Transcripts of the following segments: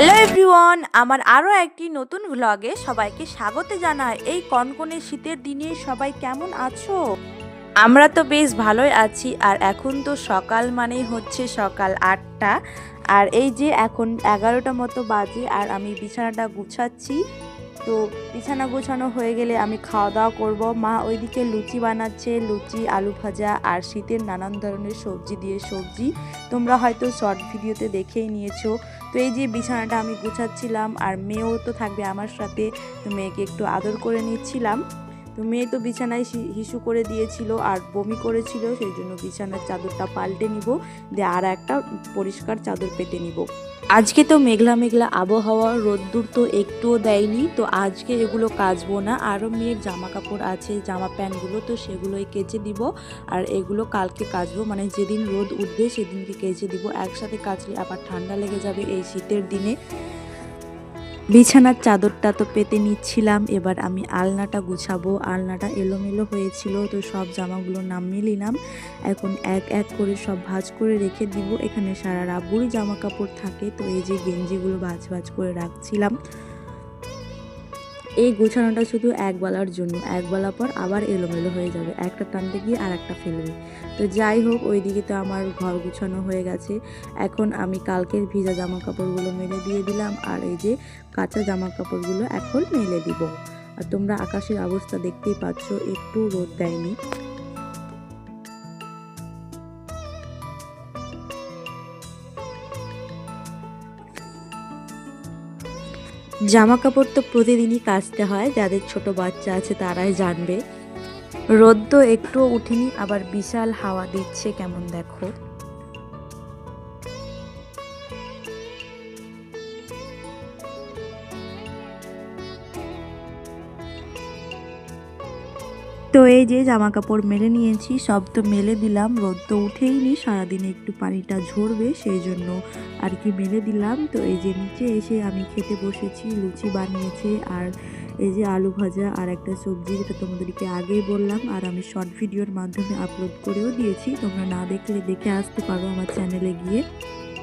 Hello everyone, আমার আরও একটি নতুন ভ্লগে সবাইকে স্বাগত জানাই। এই কনকনে শীতের দিনে সবাই কেমন আছো? আমরা তো বেশ ভালোই আছি। আর এখন তো সকাল মানেই হচ্ছে সকাল 8টা, আর এই যে এখন 11টা মতো বাজে আর আমি বিছানাটা গুছাচ্ছি। তো বিছানা গোছানো হয়ে গেলে আমি খাওয়া দাওয়া করব। মা ওইদিকে লুচি বানাচ্ছে, লুচি, আলু ভাজা আর শীতের নানান ধরনের সবজি দিয়ে সবজি। তোমরা হয়তো শর্ট ভিডিওতে দেখেই নিয়েছো। তো এই যে বিছানাটা আমি গুছাচ্ছিলাম আর মেয়েও তো থাকবে আমার সাথে, তো মেয়েকে একটু আদর করে নিচ্ছিলাম। তো মেয়ে তো বিছানায় হিসু করে দিয়েছিল আর বমি করেছিল, সেই জন্য বিছানার চাদরটা পাল্টে নিব, দিয়ে আর একটা পরিষ্কার চাদর পেতে নিব। আজকে তো মেঘলা মেঘলা আবহাওয়া, রোদ্দুর তো একটুও দেয়নি, তো আজকে এগুলো কাচবো না। আরও মেয়ের জামা কাপড় আছে, জামা প্যান্টগুলো, তো সেগুলোই কেচে দিব। আর এগুলো কালকে কাচবো, মানে যেদিন রোদ উঠবে সেদিনকে কেচে দিব। একসাথে কাচলে আবার ঠান্ডা লেগে যাবে এই শীতের দিনে। বিছানার চাদরটা তো পেতে নিচ্ছিলাম, এবার আমি আলনাটা গুছাবো। আলনাটা এলোমেলো হয়েছিল, তো সব জামাগুলো নামিয়ে নিলাম। এখন এক এক করে সব ভাঁজ করে রেখে দিব। এখানে সারা রাব্বুরই জামা কাপড় থাকে, তো এই যে গেঞ্জিগুলো ভাঁজ ভাঁজ করে রাখছিলাম। এই গোছানোটা শুধু একবেলার জন্য, একবেলা পর আবার এলোমেলো হয়ে যাবে, একটা টানতে গিয়ে আর একটা ফেলবে। তো যাই হোক, ওইদিকে তো আমার ঘর গুছানো হয়ে গেছে। এখন আমি কালকের ভিজা জামা কাপড়গুলো মেলে দিয়ে দিলাম, আর এই যে কাঁচা জামা কাপড়গুলো এখন মেলে দিব। আর তোমরা আকাশের অবস্থা দেখতেই পাচ্ছ, একটু রোদ দেয়নি। জামা কাপড় তো প্রতিদিনই কাচতে হয়, যাদের ছোট বাচ্চা আছে তারাই জানবে। রোদ তো একটুও উঠেনি, আবার বিশাল হাওয়া দিচ্ছে, কেমন দেখো। তো এই যে জামা কাপড় মেলে নিয়েছি, সব তো মেলে দিলাম। রোদ তো উঠেইনি, সারাদিনে একটু পানিটা ঝরবে সেই জন্য আর কি মেলে দিলাম। তো এই যে নিচে এসে আমি খেতে বসেছি, লুচি বানিয়েছে আর এই যে আলু ভাজা আর একটা সবজি, যেটা তোমাদেরকে আগেই বললাম। আর আমি শর্ট ভিডিওর মাধ্যমে আপলোড করেও দিয়েছি, তোমরা না দেখলে দেখে আসতে পারো আমার চ্যানেলে গিয়ে।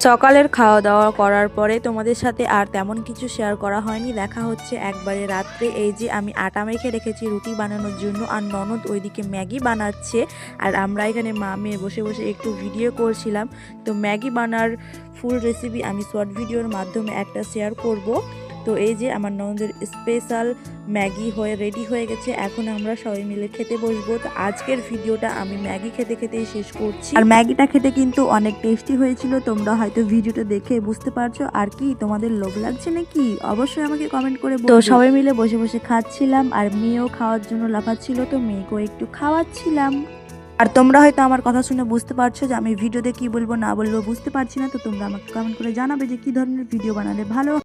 সকালের খাওয়া দাওয়া করার পরে তোমাদের সাথে আর তেমন কিছু শেয়ার করা হয়নি, দেখা হচ্ছে একবারে রাত্রে। এই যে আমি আটা মেখে রেখেছি রুটি বানানোর জন্য, আর ননদ ওইদিকে ম্যাগি বানাচ্ছে, আর আমরা এখানে মা মেয়ে বসে বসে একটু ভিডিও করছিলাম। তো ম্যাগি বানার ফুল রেসিপি আমি শর্ট ভিডিওর মাধ্যমে একটা শেয়ার করব। তো এই যে আমার ননদের স্পেশাল ম্যাগি হয়ে রেডি হয়ে গেছে, এখন আমরা সবাই মিলে খেতে বসবো। তো আজকের ভিডিওটা আমি ম্যাগি খেতে খেতেই শেষ করছি। আর ম্যাগিটা খেতে কিন্তু অনেক টেস্টি হয়েছিল, তোমরা হয়তো ভিডিওটা দেখে বুঝতে পারছো। আর কি তোমাদের লোভ লাগছে নাকি অবশ্যই আমাকে কমেন্ট করে বলো। তো সবাই মিলে বসে বসে খাচ্ছিলাম, আর মেয়েও খাওয়ার জন্য লাফাচ্ছিল, তো মেয়েকেও একটু খাওয়াচ্ছিলাম। আর তোমরা হয়তো আমার কথা শুনে বুঝতে পারছো যে আমি ভিডিওতে কি বলবো না বলবো বুঝতে পারছি না, তো তোমরা আমাকে কমেন্ট করে জানাবে যে কি ধরনের ভিডিও বানালে ভালো।